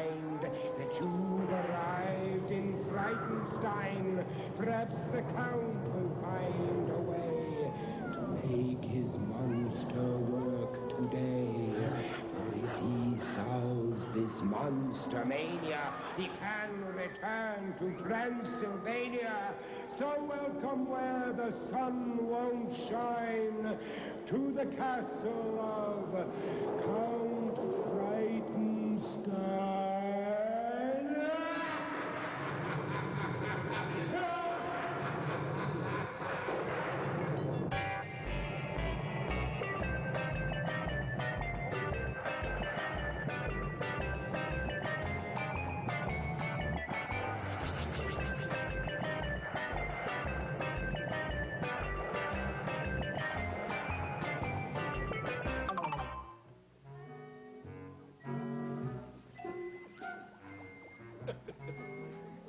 find that you've arrived in Frightenstein. Perhaps the Count will find a way to make his monster work today. For if he solves this monster mania, he can return to Transylvania. So welcome where the sun won't shine, to the castle of Count Frightenstein.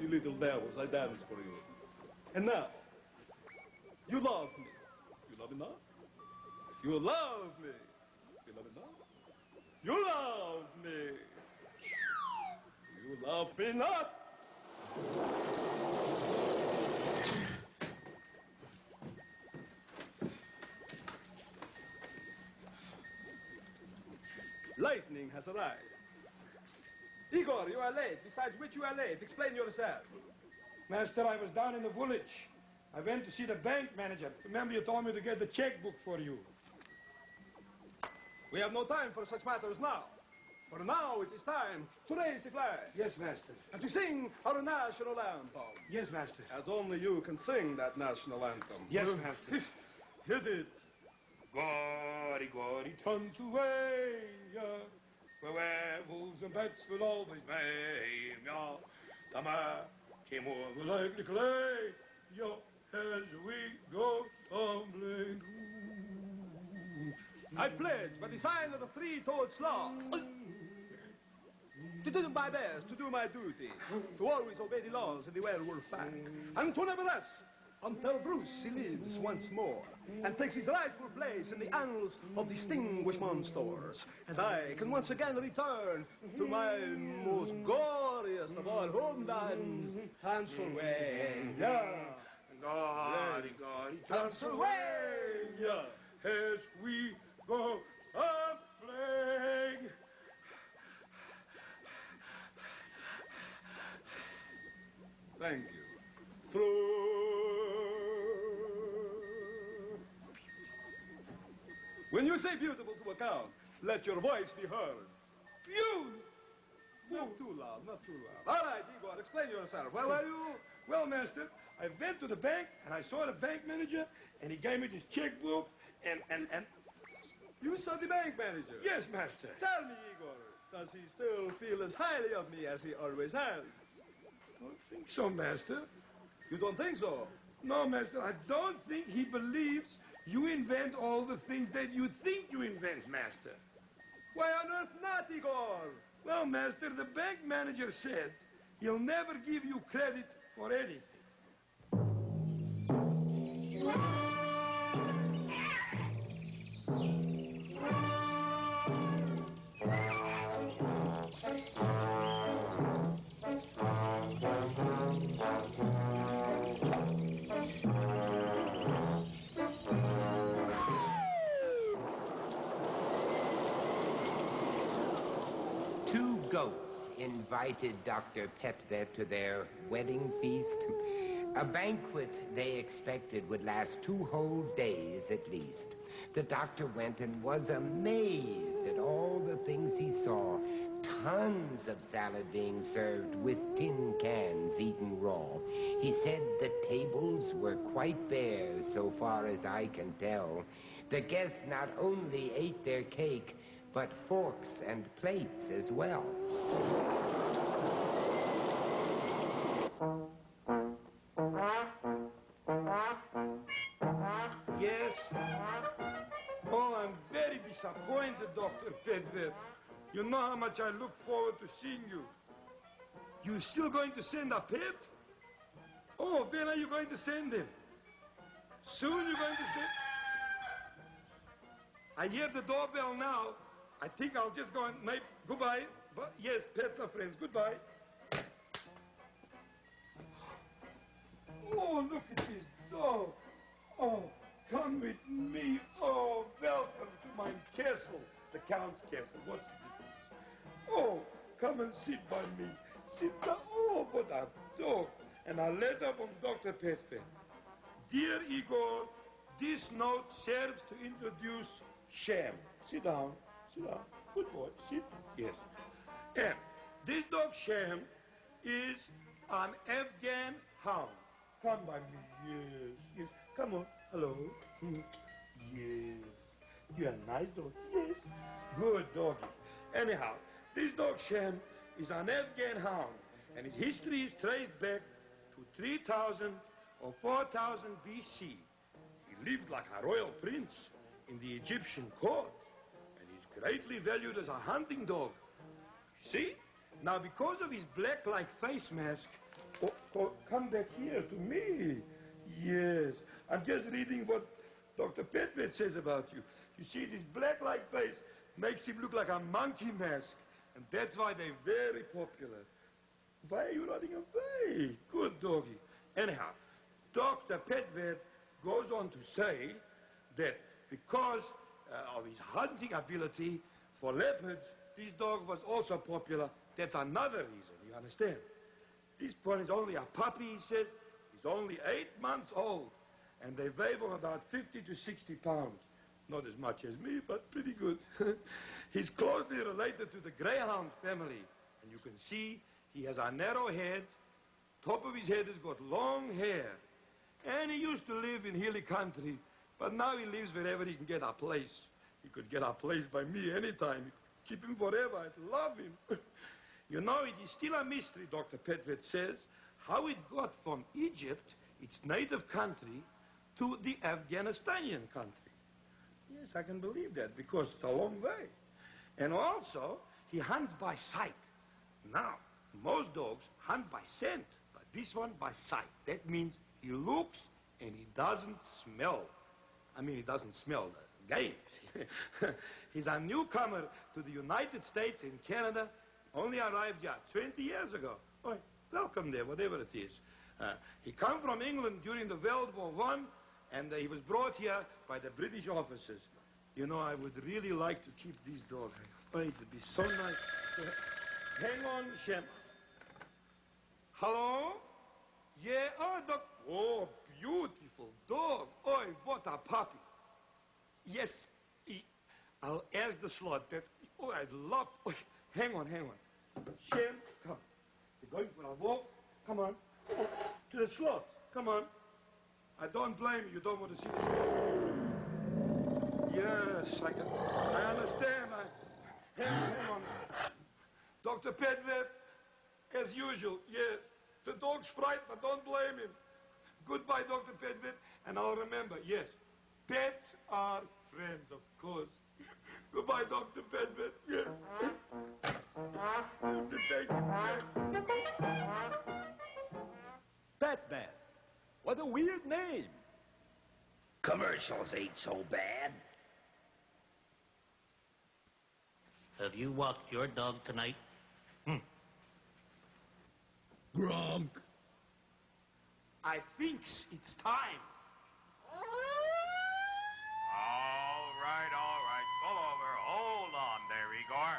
You little devils, I dance for you. And now, you love me. You love me not? You love me. You love me not? You love me. You love me not. Lightning has arrived. Igor, you are late. Besides which you are late. Explain yourself. Master, I was down in the village. I went to see the bank manager. Remember you told me to get the checkbook for you. We have no time for such matters now. For now it is time to raise the flag. Yes, Master. And to sing our national anthem. Yes, Master. As only you can sing that national anthem. Yes, Master. Hit it. Gory, gory, Transylvania, where werewolves and bats will always be. Yeah, the man came over like the clay, yeah, as we go stumbling. I pledge by the sign of the three-toed sloth to do my best, to do my duty, to always obey the laws of the werewolf pack, and to never rest until Bruce lives once more and takes his rightful place in the annals of distinguished monsters, and I can once again return to my most glorious of all homelands, Transylvania. Gory, gory, Transylvania, as we go stumbling. Thank you. Through. When you say beautiful to a count, let your voice be heard. Beautiful. Not too loud, not too loud. All right, Igor, explain yourself. Where were you? Well, Master, I went to the bank and I saw the bank manager and he gave me this checkbook and... You saw the bank manager? Yes, Master. Tell me, Igor, does he still feel as highly of me as he always has? I don't think so, Master. You don't think so? No, Master, I don't think he believes you invent all the things that you think you invent, Master. Why on earth not, Igor? Well, Master, the bank manager said he'll never give you credit for anything. Goats invited Dr. Petvet to their wedding feast. A banquet they expected would last 2 whole days at least. The doctor went and was amazed at all the things he saw. Tons of salad being served with tin cans eaten raw. He said the tables were quite bare so far as I can tell. The guests not only ate their cake, but forks and plates as well. Yes? Oh, I'm very disappointed, Dr. Petvet. You know how much I look forward to seeing you. You still going to send a pet? Oh, when are you going to send him? Soon you're going to send... I hear the doorbell now. I think I'll just go and goodbye. But yes, pets are friends. Goodbye. Oh, look at this dog. Oh, come with me. Oh, welcome to my castle. The Count's castle. What's the difference? Oh, come and sit by me. Sit down. Oh, what a dog. And a letter from Dr. Petvet. Dear Igor, this note serves to introduce Sham. Sit down. Sit down. Good boy. Sit. Yes. And this dog Sham is an Afghan hound. Come by me. Yes. Yes. Come on. Hello. Yes. You're a nice dog. Yes. Good doggy. Anyhow, this dog Sham is an Afghan hound, and his history is traced back to 3000 or 4000 BC. He lived like a royal prince in the Egyptian court, and he's greatly valued as a hunting dog. See? Now, because of his black-like face mask, come back here to me. Yes, I'm just reading what Dr. Petvet says about you. You see, this black-like face makes him look like a monkey mask, and that's why they're very popular. Why are you running away? Good doggy. Anyhow, Dr. Petvet goes on to say that because of his hunting ability for leopards, this dog was also popular. That's another reason, you understand? This one is only a puppy, he says. He's only 8 months old, and they weigh from about 50 to 60 pounds. Not as much as me, but pretty good. He's closely related to the greyhound family, and you can see he has a narrow head. Top of his head has got long hair, and he used to live in hilly country, but now he lives wherever he can get a place. He could get a place by me anytime. Keep him forever. I'd love him. You know, it is still a mystery, Dr. Petvet says, how it got from Egypt, its native country, to the Afghanistanian country. Yes, I can believe that, because it's a long way. And also, he hunts by sight. Now, most dogs hunt by scent, but this one by sight. That means he looks and he doesn't smell. I mean, he doesn't smell the game. He's a newcomer to the United States and Canada. Only arrived here 20 years ago. Oh, welcome there, whatever it is. He came from England during the World War I, and he was brought here by the British officers. You know, I would really like to keep this dog. Oh, it would be so nice. Hang on, Shem. Hello? Yeah, oh, Doc. Oh, beautiful dog. Oh, what a puppy. Yes, I'll ask the slot. Oh, I'd love to. Oh, hang on. Shem, come. You're going for a walk? Come on. To the slot. Come on. I don't blame you. You don't want to see the slot. Yes, I understand. Hang on. Dr. Petvet, as usual, yes. The dog's frightened, but don't blame him. Goodbye, Dr. Petvet, and I'll remember, yes, pets are friends, of course. Goodbye, Dr. Petvet. Yeah. Batman. What a weird name. Commercials ain't so bad. Have you walked your dog tonight? Gronk. I think it's time. All right. Pull over. Hold on there, Igor.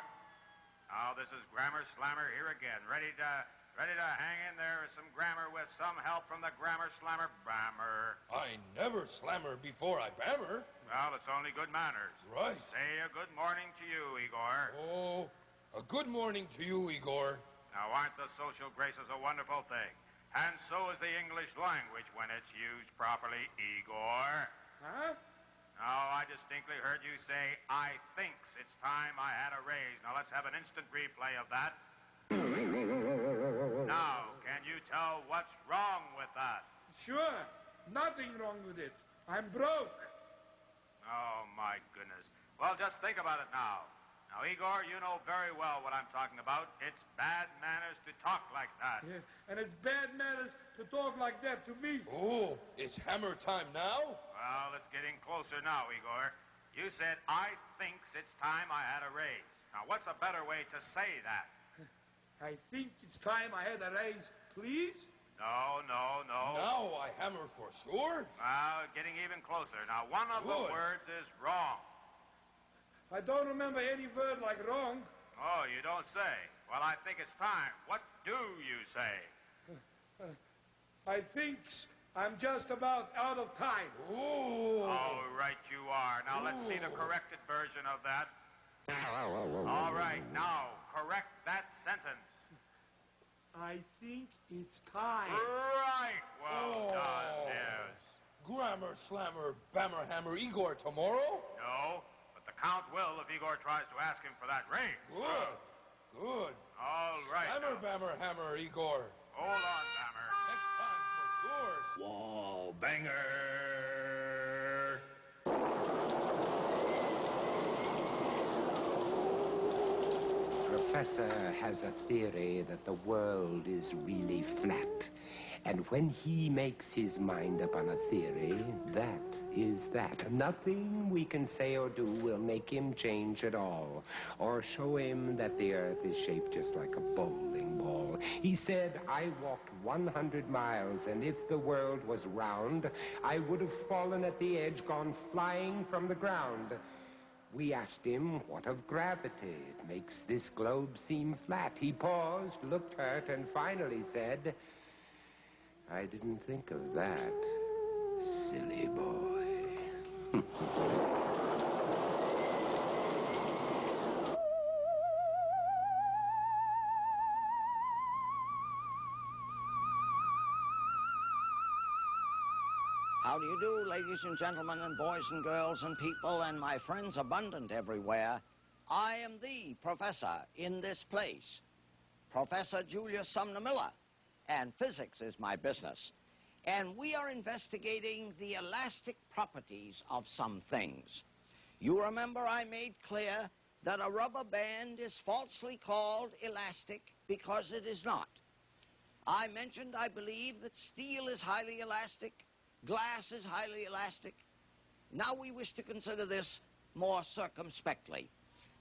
Now, this is Grammar Slammer here again. Ready to hang in there with some grammar with some help from the Grammar Slammer Bammer. I never slammer before I bammer. Well, it's only good manners. Right. Say a good morning to you, Igor. Oh, a good morning to you, Igor. Now, aren't the social graces a wonderful thing? And so is the English language when it's used properly, Igor. Huh? Now, I distinctly heard you say, I thinks it's time I had a raise. Now, let's have an instant replay of that. Now, can you tell what's wrong with that? Sure. Nothing wrong with it. I'm broke. Oh, my goodness. Well, just think about it now. Now, Igor, you know very well what I'm talking about. It's bad manners to talk like that. Yeah, and it's bad manners to talk like that to me. Oh, it's hammer time now? Well, it's getting closer now, Igor. You said, I thinks it's time I had a raise. Now, what's a better way to say that? I think it's time I had a raise, please. No. Now I hammer for sure. Well, getting even closer. Now, one of the Good. words is wrong. I don't remember any word like wrong. Oh, you don't say. Well, I think it's time. What do you say? I think I'm just about out of time. Ooh. All right, you are. Now, let's see the corrected version of that. All right, now, correct that sentence. I think it's time. Right. Well done, yes. Grammar slammer, bammer hammer Igor tomorrow? No, but the Count will if Igor tries to ask him for that raise. Good. All right. Hammer, now. bammer hammer Igor. Hold on, Bammer. Next time for sure. Wall banger. Professor has a theory that the world is really flat. And when he makes his mind up on a theory, that is that. Nothing we can say or do will make him change at all, or show him that the earth is shaped just like a bowling ball. He said, I walked 100 miles, and if the world was round, I would have fallen at the edge, gone flying from the ground. We asked him, what of gravity? It makes this globe seem flat. He paused, looked hurt, and finally said, I didn't think of that, silly boy. How do you do, ladies and gentlemen, and boys and girls and people and my friends abundant everywhere? I am the professor in this place, Professor Julius Sumner Miller, and physics is my business. And we are investigating the elastic properties of some things. You remember I made clear that a rubber band is falsely called elastic because it is not. I mentioned, I believe, that steel is highly elastic, glass is highly elastic. Now we wish to consider this more circumspectly.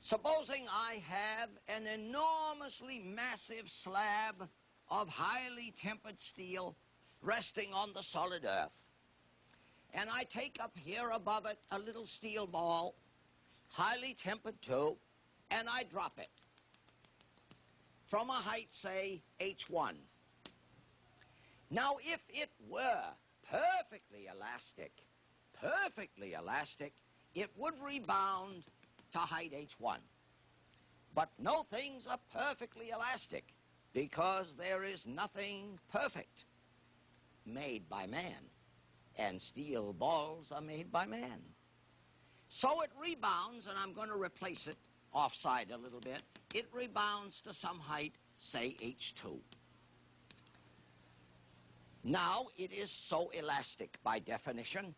Supposing I have an enormously massive slab of highly tempered steel resting on the solid earth. And I take up here above it a little steel ball, highly tempered too, and I drop it from a height, say, H1. Now, if it were perfectly elastic, it would rebound to height H1. But no things are perfectly elastic because there is nothing perfect made by man, and steel balls are made by man. So it rebounds, and I'm going to replace it offside a little bit. It rebounds to some height, say H2. Now, it is so elastic by definition.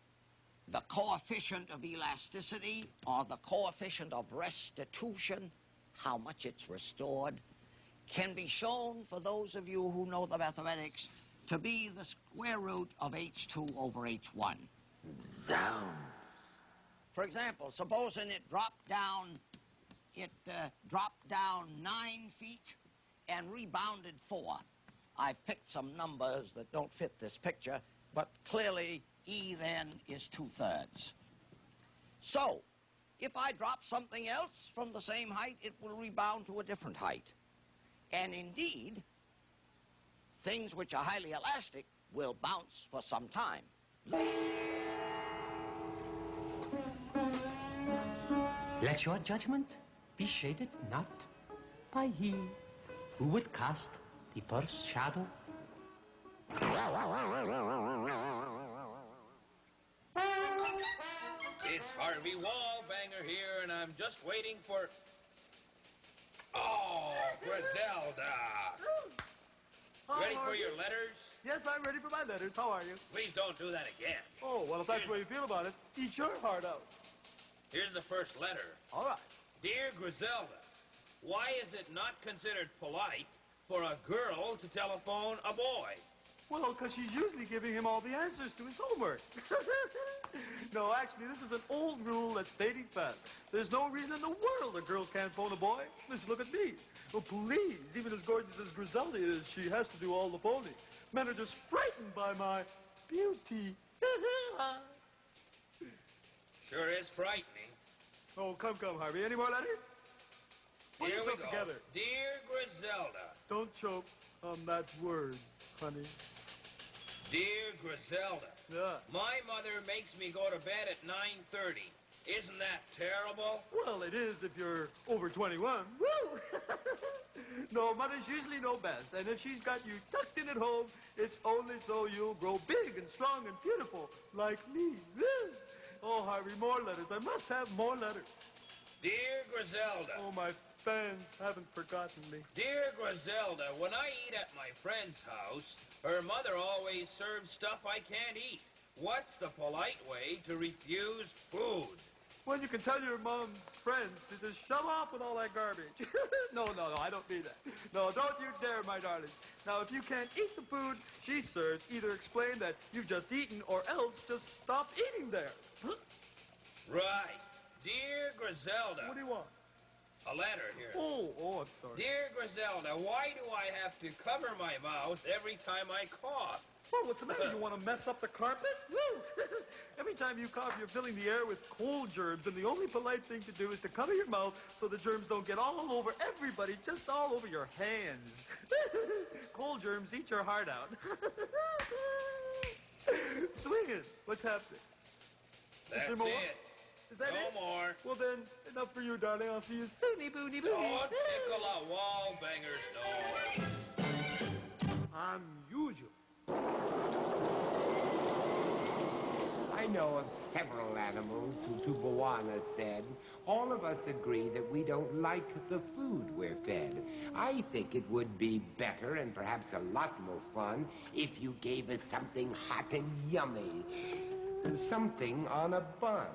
The coefficient of elasticity, or the coefficient of restitution, how much it's restored, can be shown, for those of you who know the mathematics, to be the square root of H2 over H1. Zounds. For example, supposing it dropped down 9 feet and rebounded 4. I've picked some numbers that don't fit this picture, but clearly E then is 2/3. So, if I drop something else from the same height, it will rebound to a different height. And indeed, things which are highly elastic will bounce for some time. Let your judgment be shaded not by he who would cast the first shadow. It's Harvey Wallbanger here, and I'm just waiting for... Oh, Griselda! Ready for your letters? Yes, I'm ready for my letters. How are you? Please don't do that again. Oh, well, if that's the way you feel about it, eat your heart out. Here's the first letter. All right. Dear Griselda, why is it not considered polite for a girl to telephone a boy? Well, because she's usually giving him all the answers to his homework. No, actually, this is an old rule that's fading fast. There's no reason in the world a girl can't phone a boy. Just look at me. Oh, please, even as gorgeous as Griselda is, she has to do all the phoning. Men are just frightened by my beauty. Sure is frightening. Oh, come, Harvey. Any more letters? Put Here we yourself go. together. Dear Griselda. Don't choke on that word, honey. Dear Griselda. Yeah. My mother makes me go to bed at 9:30. Isn't that terrible? Well, it is if you're over 21. Woo! No, mothers usually know best. And if she's got you tucked in at home, it's only so you'll grow big and strong and beautiful, like me. Woo! Oh, Harvey, more letters. I must have more letters. Dear Griselda. Oh, my fans haven't forgotten me. Dear Griselda, when I eat at my friend's house, her mother always serves stuff I can't eat. What's the polite way to refuse food? Well, you can tell your mom's friends to just shove off with all that garbage. No, I don't mean that. No, don't you dare, my darlings. Now, if you can't eat the food she serves, either explain that you've just eaten or else just stop eating there. Right. Dear Griselda. What do you want? A letter here. Oh, I'm sorry. Dear Griselda, why do I have to cover my mouth every time I cough? Well, what's the matter? You want to mess up the carpet? Woo! Every time you cough, you're filling the air with cold germs, and the only polite thing to do is to cover your mouth so the germs don't get all over everybody, just all over your hands. Cold germs eat your heart out. Swing it. What's happening? That's Is there more? it. Is that it? No more. Well then, enough for you, darling. I'll see you soony boony boony. Don't tickle a wall banger's nose. Unusual. I know of several animals who, to Bwana, said, all of us agree that we don't like the food we're fed. I think it would be better and perhaps a lot more fun if you gave us something hot and yummy. Something on a bun.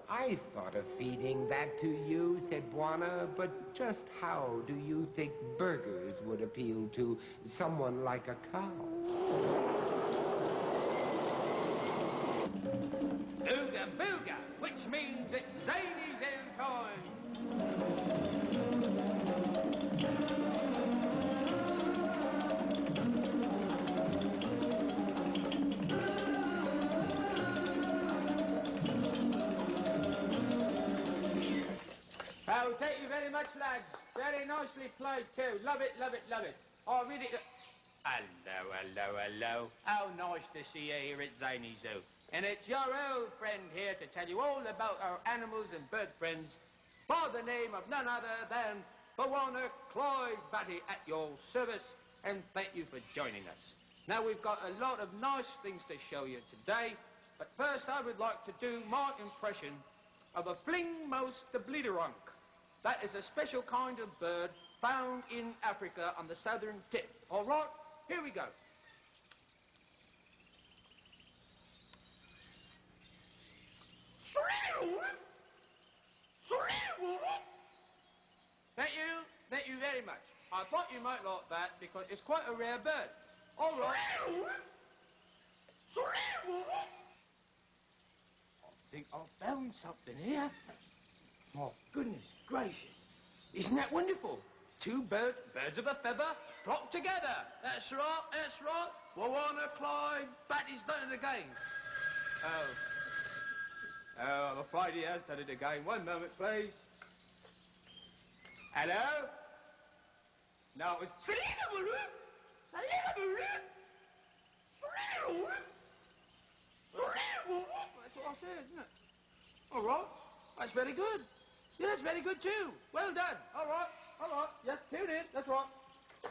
I thought of feeding that to you, said Bwana, but just how do you think burgers would appeal to someone like a cow? Ooga booga, which means it's Zanie's in time. Oh, thank you very much, lads. Very nicely played, too. Love it, love it, love it. Oh, really... Hello. How nice to see you here at Zanie's Zoo. And it's your old friend here to tell you all about our animals and bird friends by the name of none other than Bwana Clyde Batty at your service, and thank you for joining us. Now, we've got a lot of nice things to show you today, but first I would like to do my impression of a flingmost bleederunk. That is a special kind of bird found in Africa on the southern tip. All right, here we go. Thank you very much. I thought you might like that because it's quite a rare bird. All right. I think I found something here. Oh, goodness gracious. Isn't that wonderful? Two birds of a feather, flock together. That's right. Bwana Clyde Batty's done it again. Oh, I'm afraid he has done it again. One moment, please. Hello? No, it was... That's what I said, isn't it? All right. That's very good. Yeah, that's very good too. Well done. All right. Yes, tune in. That's right.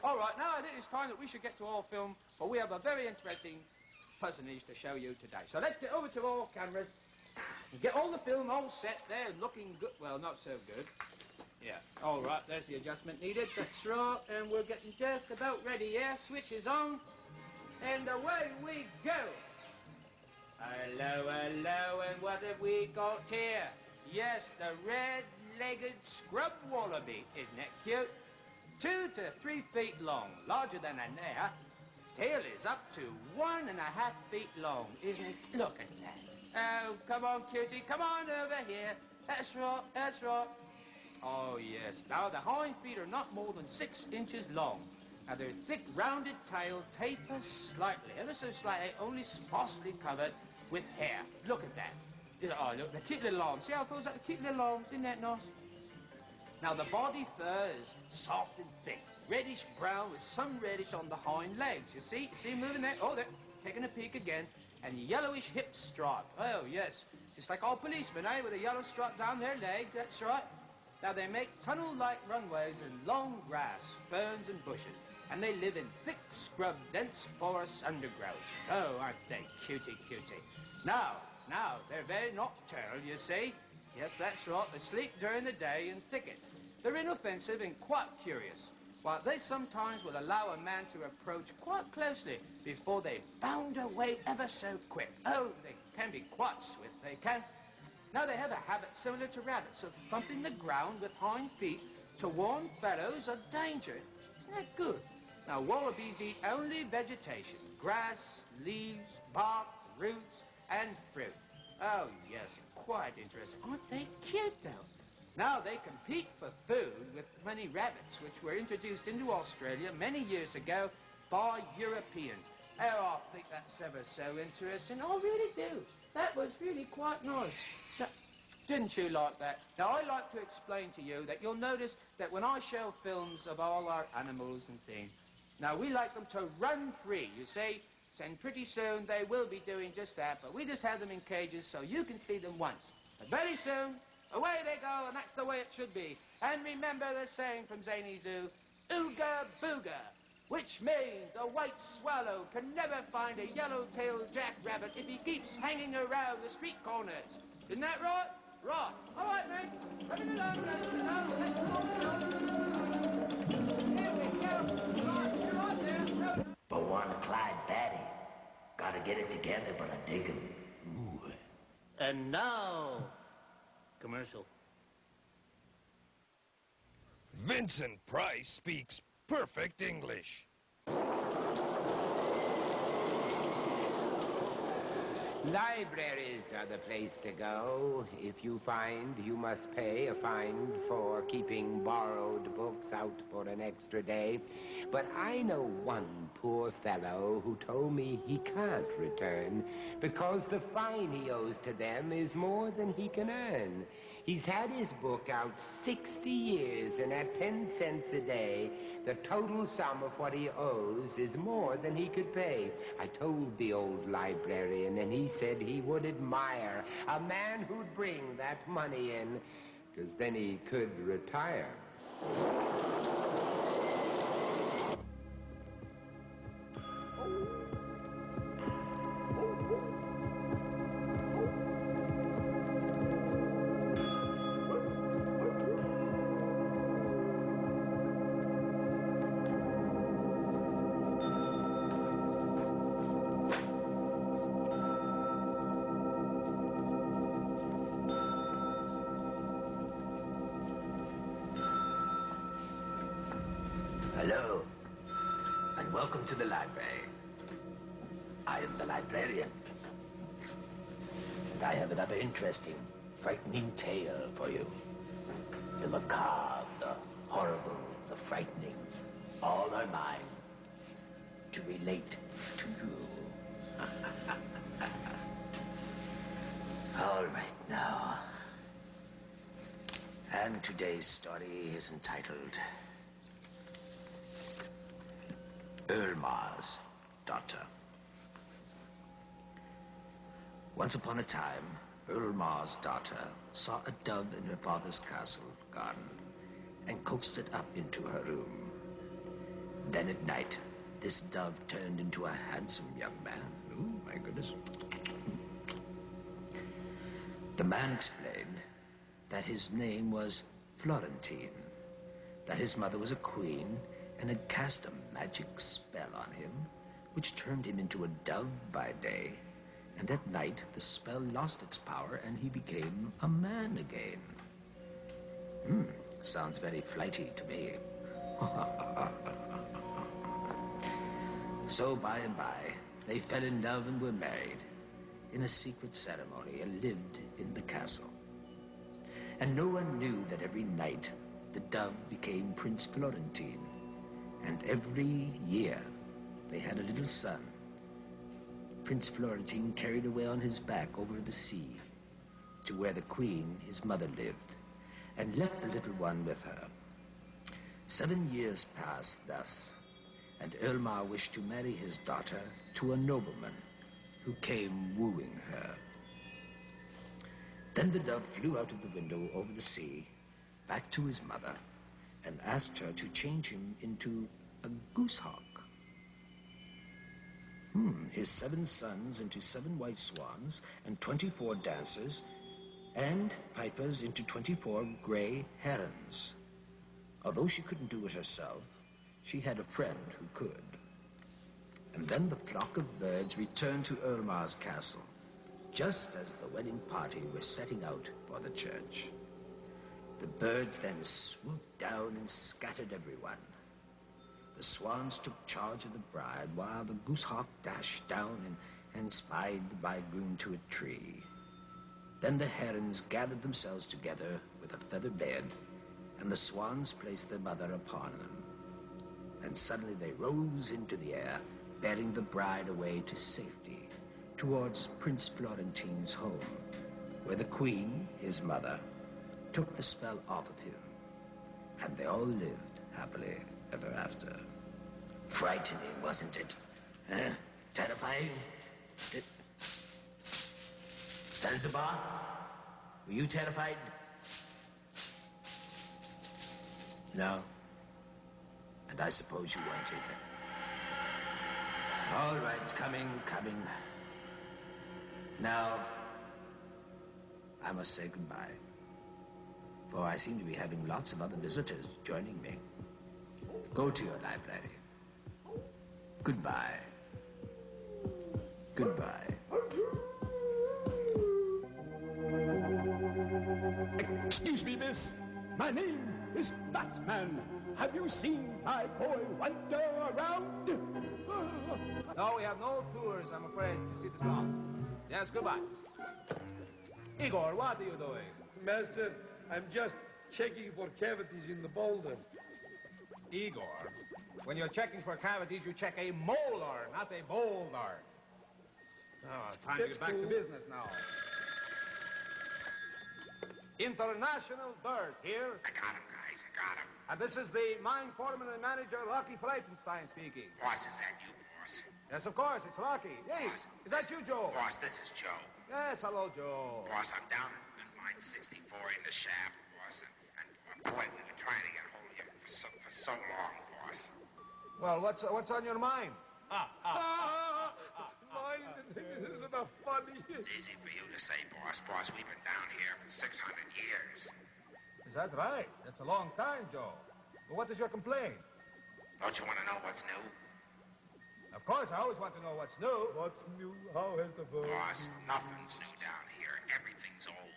All right, now I think it's time that we should get to our film, for we have a very interesting personage to show you today. So let's get over to our cameras and get all the film all set there, looking good. Well, not so good. Yeah. All right, there's the adjustment needed. That's right. And we're getting just about ready, yeah? Switch is on. And away we go. Hello, and what have we got here? Yes, the red-legged scrub wallaby. Isn't that cute? 2 to 3 feet long, larger than an hare. tail is up to 1.5 feet long, isn't it? Look at that. Oh, come on, cutie, come on over here. That's right, that's right. Oh, yes. Now, the hind feet are not more than 6 inches long. Now, their thick, rounded tail tapers slightly, ever so slightly, only sparsely covered with hair. Look at that. Oh, look, the cute little arms. See how it fills up the cute little arms? Isn't that nice? Now, the body fur is soft and thick, reddish-brown with some reddish on the hind legs. You see moving there? Oh, they're taking a peek again. And yellowish hip stripe. Oh, yes. Just like all policemen, eh? With a yellow stripe down their leg. That's right. Now, they make tunnel-like runways in long grass, ferns, and bushes. And they live in thick scrub, dense forest undergrowth. Oh, aren't they cutie, cutie? Now, they're very nocturnal, you see. Yes, that's right. They sleep during the day in thickets. They're inoffensive and quite curious. While they sometimes will allow a man to approach quite closely before they bound away ever so quick. Oh, they can be quite swift, they can. Now, they have a habit similar to rabbits of thumping the ground with hind feet to warn fellows of danger. Isn't that good? Now, wallabies eat only vegetation, grass, leaves, bark, roots, and fruit. Oh, yes, quite interesting. Aren't they cute, though? Now, they compete for food with many rabbits, which were introduced into Australia many years ago by Europeans. Oh, I think that's ever so interesting. I really do. That was really quite nice. Didn't you like that? Now, I like to explain to you that you'll notice that when I show films of all our animals and things, now, we like them to run free, you see? And pretty soon, they will be doing just that, but we just have them in cages so you can see them once. But very soon, away they go, and that's the way it should be. And remember the saying from Zany Zoo, ooga booga, which means a white swallow can never find a yellow-tailed jackrabbit if he keeps hanging around the street corners. Isn't that right? Right. All right, mates. Coming along, let's go. Here we go. Right, you're on there. But one Clyde Batty. Gotta get it together, but I dig him. Ooh. And now, commercial. Vincent Price speaks perfect English. Libraries are the place to go. If you find you must pay a fine for keeping borrowed books out for an extra day. But I know one poor fellow who told me he can't return because the fine he owes to them is more than he can earn. He's had his book out 60 years, and at 10 cents a day, the total sum of what he owes is more than he could pay. I told the old librarian, and he said he would admire a man who'd bring that money in, because then he could retire. Hello, and welcome to the library. I am the librarian. And I have another interesting, frightening tale for you. The macabre, the horrible, the frightening, all are mine to relate to you. All right now. And today's story is entitled Ulmar's Daughter. Once upon a time, Ulmar's daughter saw a dove in her father's castle garden and coaxed it up into her room. Then at night, this dove turned into a handsome young man. Oh, my goodness. The man explained that his name was Florentine, that his mother was a queen and had cast a magic spell on him, which turned him into a dove by day, and at night the spell lost its power and he became a man again. Sounds very flighty to me. So by and by, they fell in love and were married in a secret ceremony and lived in the castle. And no one knew that every night the dove became Prince Florentine, and every year they had a little son. Prince Florentine carried away on his back over the sea to where the queen, his mother, lived, and left the little one with her. 7 years passed thus, and Elmar wished to marry his daughter to a nobleman who came wooing her. Then the dove flew out of the window over the sea, back to his mother, and asked her to change him into a goosehawk. His 7 sons into 7 white swans, and 24 dancers, and pipers into 24 gray herons. Although she couldn't do it herself, she had a friend who could. And then the flock of birds returned to Elmar's castle, just as the wedding party was setting out for the church. The birds then swooped down and scattered everyone. The swans took charge of the bride, while the goosehawk dashed down and spied the bridegroom to a tree. Then the herons gathered themselves together with a feather bed, and the swans placed their mother upon them. And suddenly they rose into the air, bearing the bride away to safety, towards Prince Florentine's home, where the queen, his mother, took the spell off of him, and they all lived happily ever after. Frightening, wasn't it? Terrifying? Zanzibar? Were you terrified? No? And I suppose you weren't either. All right, coming. Now, I must say goodbye, for I seem to be having lots of other visitors joining me. Go to your library. Goodbye. Goodbye. Excuse me, miss. My name is Batman. Have you seen my boy wander around? No, we have no tours, I'm afraid, to see the song. Yes, goodbye. Igor, what are you doing? Master, I'm just checking for cavities in the boulder. Igor, when you're checking for cavities, you check a molar, not a boulder. Oh, time to get back to business now. International Dirt here. I got him, guys. I got him. And this is the mine foreman and manager, Rocky Ghtenstein speaking. Boss, is that you, boss? Yes, of course, it's Rocky. Hey, Boss, is that you, Joe? Boss, this is Joe. Yes, hello, Joe. Boss, I'm down in mine 64 in the shaft, boss, and boy, we've been trying to get hold of you for so long, boss. Well, what's on your mind? Mine, this isn't funny. It's easy for you to say, boss. Boss, we've been down here for 600 years. Is that right? That's a long time, Joe. But what is your complaint? Don't you want to know what's new? Of course, I always want to know what's new. What's new? How has the world... Boss, nothing's new down here. Everything's old.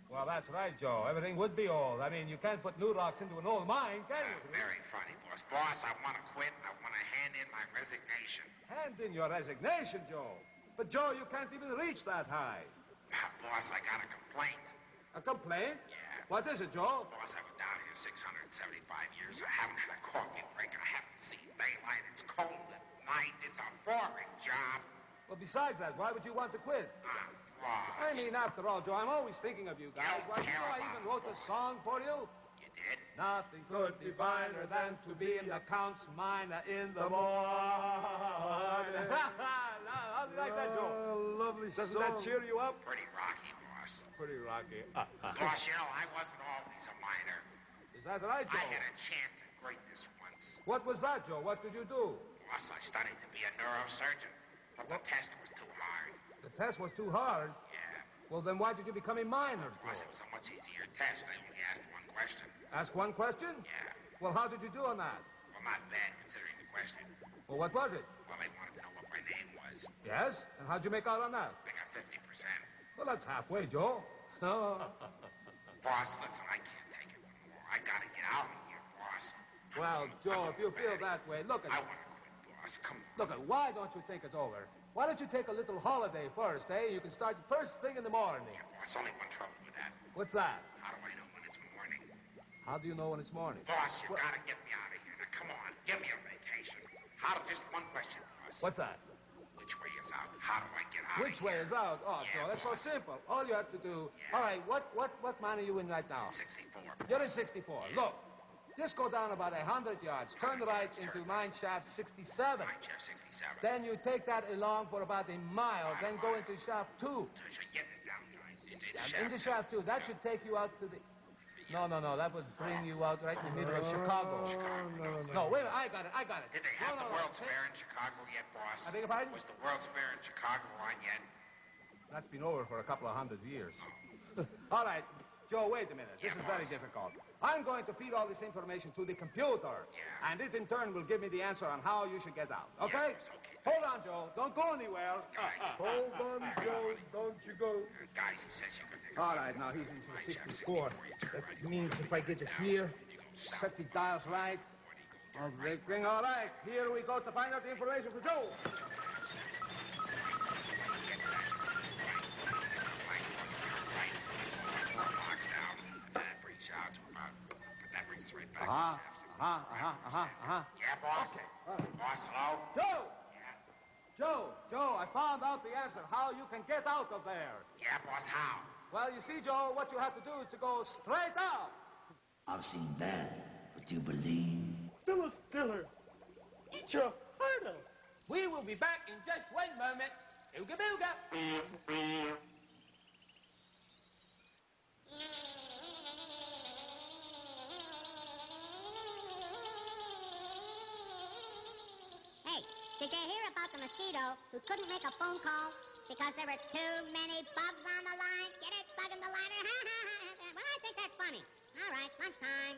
Well, that's right, Joe. Everything would be old. I mean, you can't put new rocks into an old mine, can you? Very funny, boss. Boss, I want to quit. I want to hand in my resignation. Hand in your resignation, Joe. But, Joe, you can't even reach that high. Boss, I got a complaint. A complaint? Yeah. What is it, Joe? Boss, I've been down here 675 years. I haven't had a coffee break. I haven't seen daylight. It's cold at night. It's a boring job. Well, besides that, why would you want to quit? Boss. I mean, after all, Joe, I'm always thinking of you guys. Why, you know, I even wrote a song for you. You did? Nothing could be finer than to be in the Count's mine in the morning. How do you like that, Joe? Lovely Doesn't song. that cheer you up? Pretty rocky, boss. Pretty rocky. Boss, you know, I wasn't always a miner. Is that right, Joe? I had a chance at greatness once. What was that, Joe? What did you do? Boss, I studied to be a neurosurgeon, but the test was too hard. The test was too hard. Yeah. Well, then why did you become a miner, Boss, Joe? it was a much easier test. I only asked one question. Ask one question? Yeah. Well, how did you do on that? Well, not bad considering the question. Well, what was it? Well, they wanted to know what my name was. Yes? And how'd you make out on that? I got 50%. Well, that's halfway, Joe. Oh. Boss, listen, I can't take it anymore. I gotta get out of here, boss. Well, Joe, if you feel that way, look at I you. want to quit, boss. boss. Come on. Look, why don't you think it over? Why don't you take a little holiday first, eh? You can start the first thing in the morning. Yeah, boss, only one trouble with that. What's that? How do I know when it's morning? How do you know when it's morning? Boss, you gotta get me out of here. Now, come on, give me a vacation. Just one question, boss. What's that? Which way is out? How do I get out Which way is out? Oh, Yeah, Joe, that's boss. so simple. All you have to do... Yeah. All right, what man are you in right now? 64. You're in 64. Yeah. Look, just go down about 100 yards. Turn right into mine shaft 67. Mine shaft 67. Then you take that along for about a mile. Then go into shaft 2. So get this down, guys. Into shaft 2. That should take you out to the... No. That would bring you out right in the middle of Chicago. No, wait a minute. I got it. Did they have the World's Fair in Chicago yet, boss? I beg your pardon? Was the World's Fair in Chicago on yet? That's been over for a couple of 100 years. All right, Joe, wait a minute. This is very difficult. I'm going to feed all this information to the computer. Yeah. And it, in turn, will give me the answer on how you should get out. Okay? Yeah, okay. Hold on, Joe. Don't go anywhere. Guys, Hold on, Joe. Don't you go. guys, he says you can take All right, now he's into 64. That means if I get it here, set the dials right, everything all right. Here we go to find out the information for Joe. Yeah, boss. Okay. Boss, hello? Joe, I found out the answer, how you can get out of there. Yeah, boss, how? Well, you see, Joe, what you have to do is to go straight out. I've seen bad, but you believe? Stiller. Eat your heart out. We will be back in just one moment. Ooga booga. Hey, did you hear about the mosquito who couldn't make a phone call because there were too many bugs on the line? Get it? Bug in the liner? Well, I think that's funny. All right, lunchtime.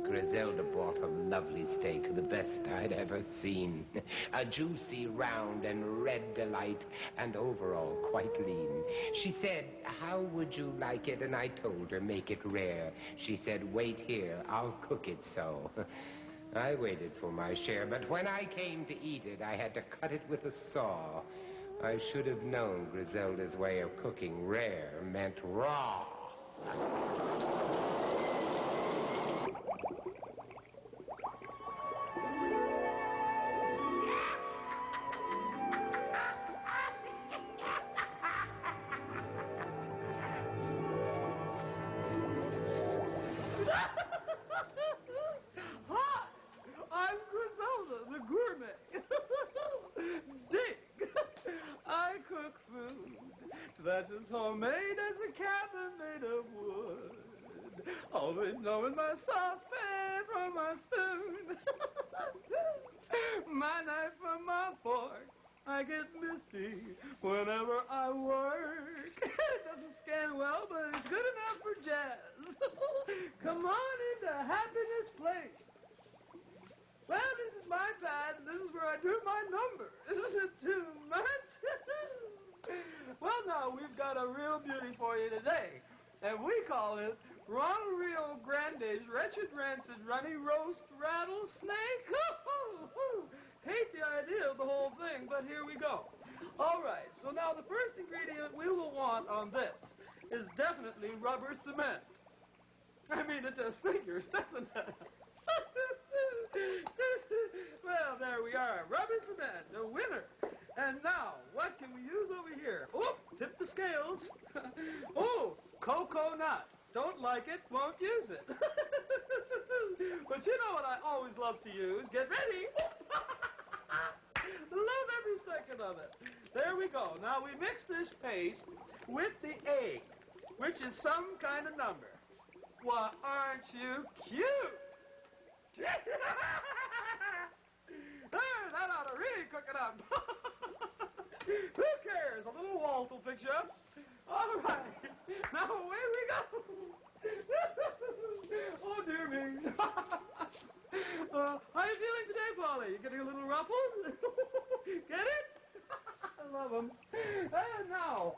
Griselda bought a lovely steak, the best I'd ever seen. A juicy, round, and red delight, and overall quite lean. She said, how would you like it? And I told her, make it rare. She said, wait here, I'll cook it so. I waited for my share, but when I came to eat it, I had to cut it with a saw. I should have known Griselda's way of cooking rare meant raw. Hi, I'm Griselda, the gourmet. Dig. I cook food that's as homemade as a cabin made of wood. Always knowing my saucepan from my spoon. My knife from my fork. I get misty whenever I work. It doesn't scan well, but it's good enough for jazz. Come on into Happiness Place. Well, this is my pad, and this is where I do my number. Isn't it too much? Well, now, we've got a real beauty for you today, and we call it Ronald Rio Grande's Wretched Rancid Runny Roast Rattlesnake. Hate the idea of the whole thing, but here we go. All right, so now the first ingredient we will want on this is definitely rubber cement. I mean, it just figures, doesn't it? Well, there we are. Rubber cement, the winner. And now, what can we use over here? Oh, tip the scales. Oh, cocoa nut. Don't like it, won't use it. But you know what I always love to use? Get ready. Love every second of it. There we go. Now we mix this paste with the egg, which is some kind of number. Why, aren't you cute? That ought to really cook it up. Who cares? A little Walt will fix you up. All right. Now away we go. Oh, dear me. How are you feeling today, Polly? You getting a little ruffled? Get it? I love them. And now,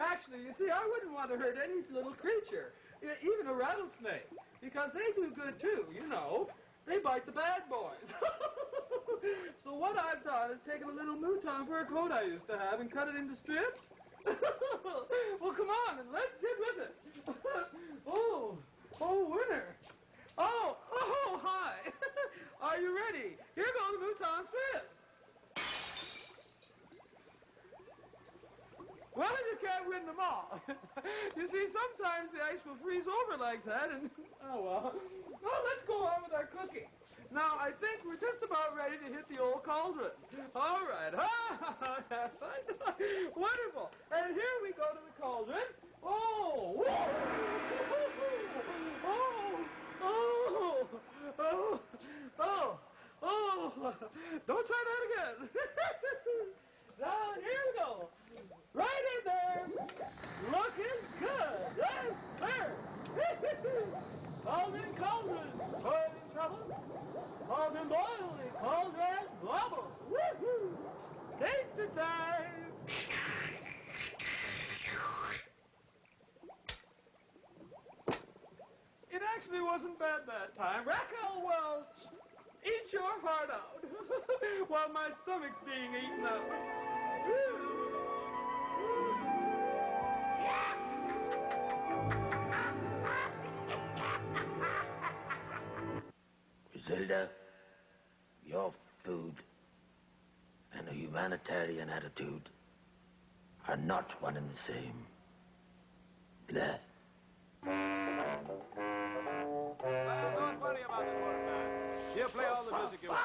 Actually, you see, I wouldn't want to hurt any little creature, even a rattlesnake, because they do good too, you know. They bite the bad boys. So what I've done is taken a little mouton fur coat I used to have and cut it into strips. Well, come on, and let's get with it. Oh, winner. Oh, hi. Are you ready? Here go the mouton strips. Well, you can't win them all. You see, sometimes the ice will freeze over like that, and, oh, well. Well, let's go on with our cooking. Now, I think we're just about ready to hit the old cauldron. All right. Wonderful. And here we go to the cauldron. Oh. Don't try that again. Now, here we go. Right in there. Looking good. Yes, sir. Cauldron, cauldron. Boiling trouble. Cauldron boiling. Cauldron bubble. Woohoo. Taster time. It actually wasn't bad that time. Raquel Welch, eat your heart out while my stomach's being eaten out. Griselda, your food and a humanitarian attitude are not one and the same. Blah. Well, don't worry about it, Warren man. He'll play all the music you want.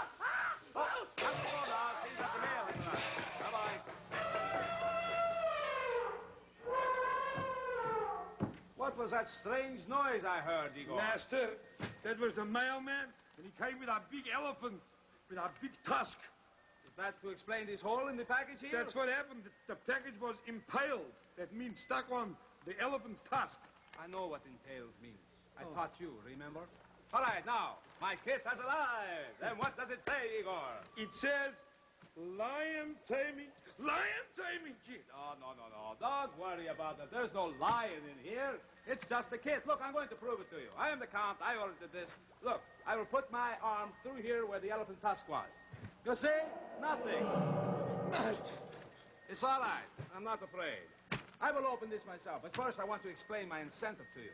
Have to go now. He's at the mail tonight. Bye-bye. What was that strange noise I heard, Igor? Master, that was the mailman, and he came with a big elephant, with a big tusk. Is that to explain this hole in the package here? That's what happened. The package was impaled. That means stuck on the elephant's tusk. I know what impaled means. I taught you, remember? All right, now, my kit has arrived. And what does it say, Igor? It says, lion taming kit. No. Don't worry about it. There's no lion in here. It's just a kit. Look, I'm going to prove it to you. I am the Count. I ordered this. Look, I will put my arm through here where the elephant tusk was. You see? Nothing. It's all right. I'm not afraid. I will open this myself, but first I want to explain my incentive to you.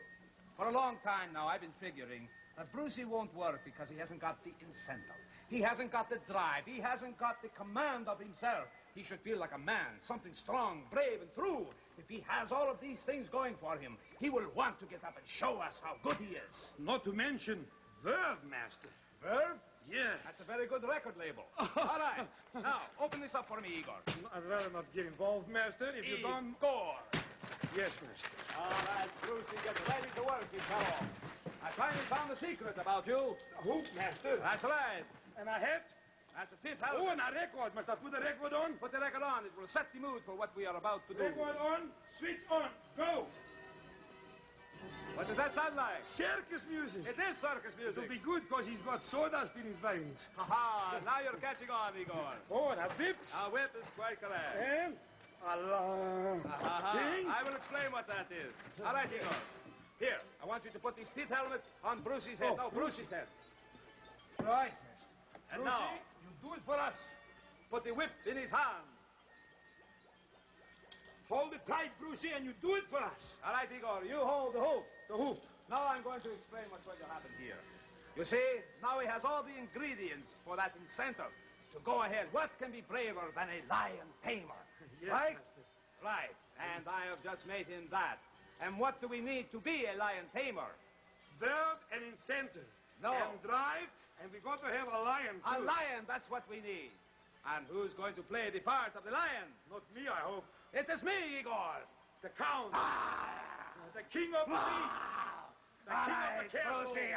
For a long time now, I've been figuring that Brucey won't work because he hasn't got the incentive. He hasn't got the drive. He hasn't got the command of himself. He should feel like a man, something strong, brave, and true. If he has all of these things going for him, he will want to get up and show us how good he is. Not to mention Verve, Master. Verve? Yeah. That's a very good record label. All right. Now, open this up for me, Igor. I'd rather not get involved, Master. If you don't... Igor. Yes, Master. All right, Brucey, get ready to work, you fellow. I finally found the secret about you. A hoop, Master. That's right. And a hat? That's a pit Oh, helmet. and a record. Must I put the record on? Put the record on. It will set the mood for what we are about to do. Record on. Switch on. Go. What does that sound like? Circus music. It is circus music. It'll be good because he's got sawdust in his veins. Ha-ha, now you're catching on, Igor. Oh, and a whips. Our whip is quite correct. And alarm. Thing. I will explain what that is. All right, Igor. Here, I want you to put this pit helmet on Brucey's head. Oh, no, Brucey's head. Right, Master. And Brucey, now, you do it for us. put the whip in his hand. Hold it tight, Brucey, and you do it for us. All right, Igor, you hold the hoop. The hoop. Now I'm going to explain what's going to happen here. You see, now he has all the ingredients for that incentive to go ahead. What can be braver than a lion tamer? Yes, right? Master. Right. And I have just made him that. And what do we need to be a lion tamer? Verve and incentive. No. And drive, and we got to have a lion, A too. lion, that's what we need. And who's going to play the part of the lion? Not me, I hope. It is me, Igor. The Count. The king of the beast. The king of the castle. Brucey.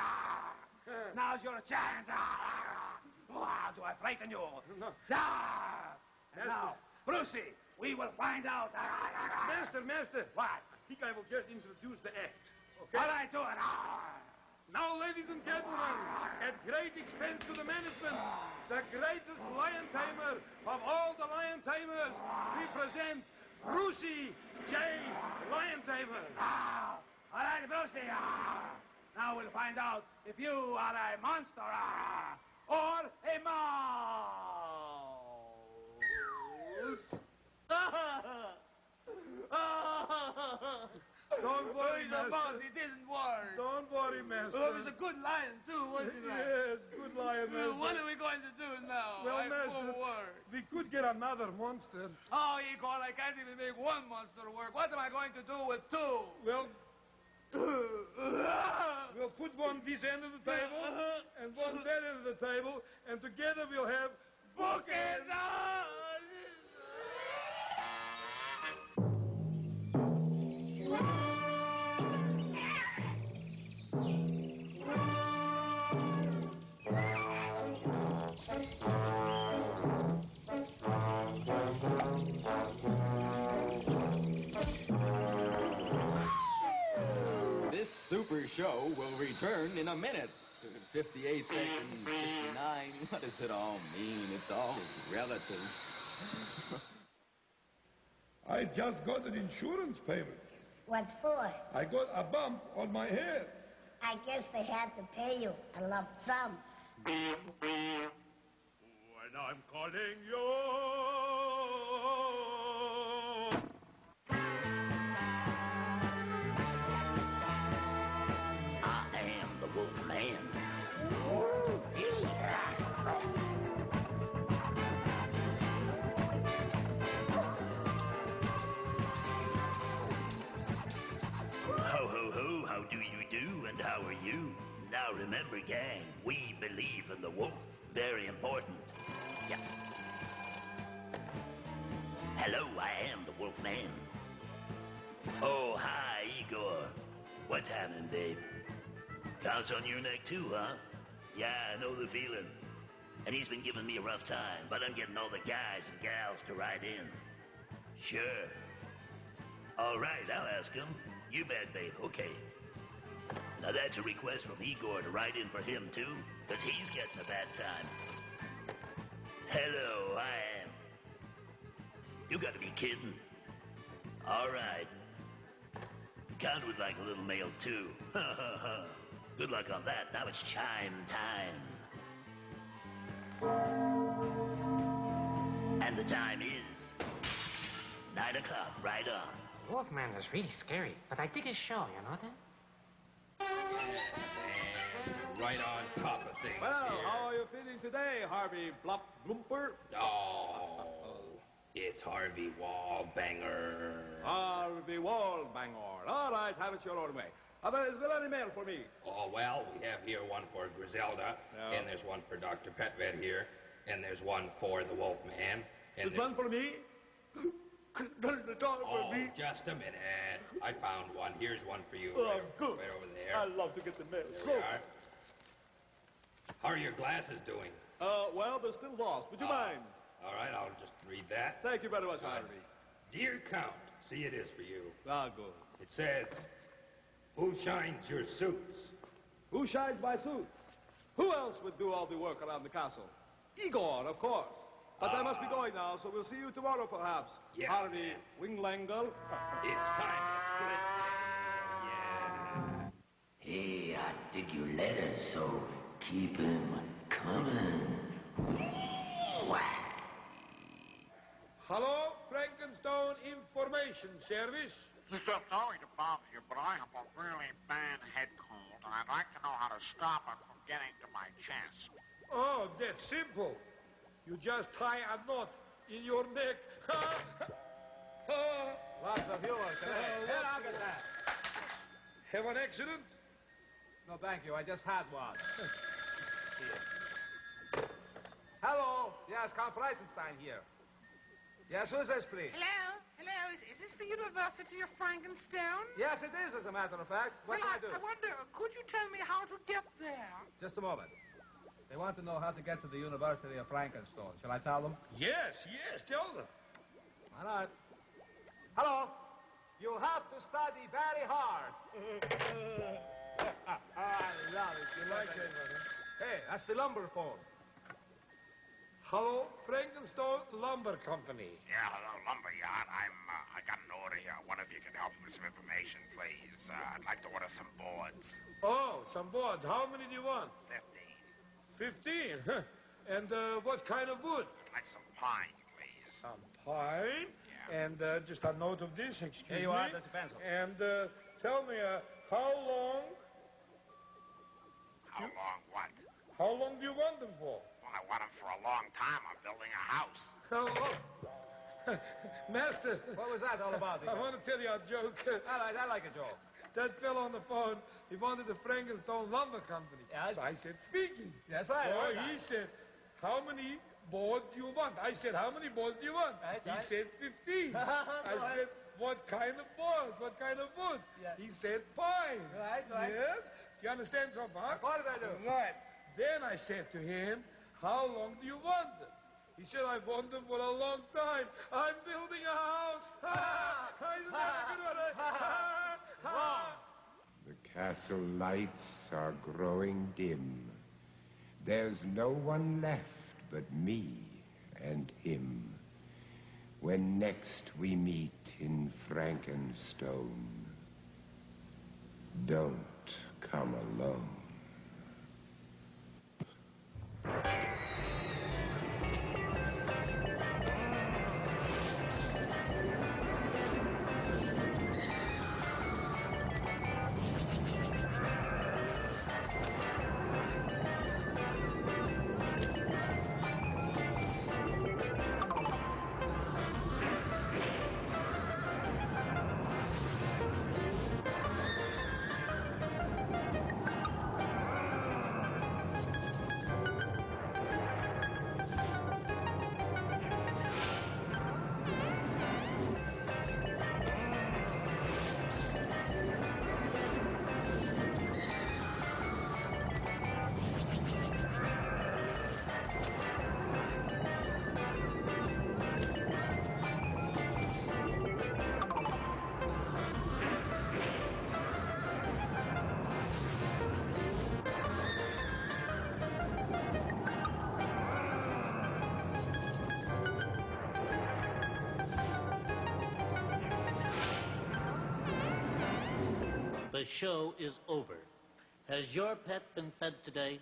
Now's your chance. Do I frighten you? No. Now, Brucey, we will find out. Master. What? I think I will just introduce the act. Okay? All right, do it. Now, ladies and gentlemen, at great expense to the management, the greatest lion tamer of all the lion tamers, we present Brucey J. Lion Tamer. All right, Brucey. Now we'll find out if you are a monster or a mouse. Don't worry, He's a mouse. It didn't work. Don't worry, Master. Well, it was a good lion, too, wasn't it? Yes, good lion, Master. What are we going to do now? Well, Master, we could get another monster. Oh, Igor, I can't even make one monster work. What am I going to do with two? Well, we'll put one this end of the table and one that end of the table, and together we'll have bouquets. This super show will return in a minute. 58 seconds, 59. What does it all mean? It's all relative. I just got an insurance payment. What for? I got a bump on my head. I guess they had to pay you a lump sum. When I'm calling you. I am the Wolf Man. Ho, ho, ho, how do you do, and how are you? Now remember, gang, we believe in the wolf. Very important. Yeah. Hello, I am the Wolf Man. Oh, hi, Igor. What's happening, babe? Counts on your neck too, huh? Yeah, I know the feeling. And he's been giving me a rough time, but I'm getting all the guys and gals to ride in. Sure. All right, I'll ask him. You bet, babe. Okay. Now that's a request from Igor to ride in for him, too, because he's getting a bad time. Hello, I am. You gotta be kidding. All right. Count would like a little mail, too. Ha, ha, ha. Good luck on that. Now it's chime time. And the time is 9 o'clock, right on. Wolfman was really scary, but I dig his show, you know that? And right on top of things Well, here. how are you feeling today, Harvey Blop Blumper? Oh, it's Harvey Wallbanger. Harvey Wallbanger. All right, have it your own way. Is there any mail for me? Oh, well, we have here one for Griselda, Yeah. and there's one for Dr. Petvet here, and there's one for the Wolfman. And There's one for me? Oh, just a minute. I found one. Here's one for you. Oh, right, good. right over there. I love to get the mail. There So, we are. How are your glasses doing? well, they're still lost. Would you mind? All right, I'll just read that. Thank you very much, Harvey. Dear Count, see it is for you. Ah, good. It says, who shines your suits? Who shines my suits? Who else would do all the work around the castle? Igor, of course. But I must be going now, so we'll see you tomorrow, perhaps. Yeah, Harvey Winglangle. It's time to split. Hey, I dig your letters, so keep 'em coming. Hello, Frankenstein Information Service. Just sorry to bother you, but I have a really bad head cold, and I'd like to know how to stop it from getting to my chest. Oh, that's simple. You just tie a knot in your neck. Lots of humor today. Oh, Here, lots I'll of get it. that. Have an accident? No, thank you. I just had one. Hello. Yes, Count Ghtenstein here. Yes, who's this, please? Hello? Hello? Is this the University of Frankenstein? Yes, it is, as a matter of fact. What well, can I do? I wonder, could you tell me how to get there? Just a moment. They want to know how to get to the University of Frankenstein. Shall I tell them? Yes, tell them. All right. Hello. You have to study very hard. I love it. You like it? Hey, that's the lumber phone. Hello, Frankenstone Lumber Company. Yeah, hello, lumberyard. I got an order here. I wonder if you can help me with some information, please. I'd like to order some boards. Oh, some boards. How many do you want? 15. 15? And what kind of wood? I'd like some pine, please. Some pine? Yeah. And just a note of this, excuse me. Here you are, there's a pencil. And tell me, how long What? How long do you want them for? Well, I want them for a long time. I'm building a house. Oh. Master. What was that all about? I want to tell you a joke. I like a joke. That fellow on the phone, he wanted the Frankenstone Lumber Company. Yes. So I said, speaking. Yes, I So heard he that. said, how many boards do you want? I said, how many boards do you want? He said, 15. I said, what kind of boards? What kind of wood? Yeah. He said, pine. Right. Yes? You understand so far? Of course I do. Right. Then I said to him, how long do you want them? He said, I want them for a long time. I'm building a house. Isn't that a good one? Wrong. The castle lights are growing dim. There's no one left but me and him. When next we meet in Frankenstone, don't come alone. The show is over. Has your pet been fed today?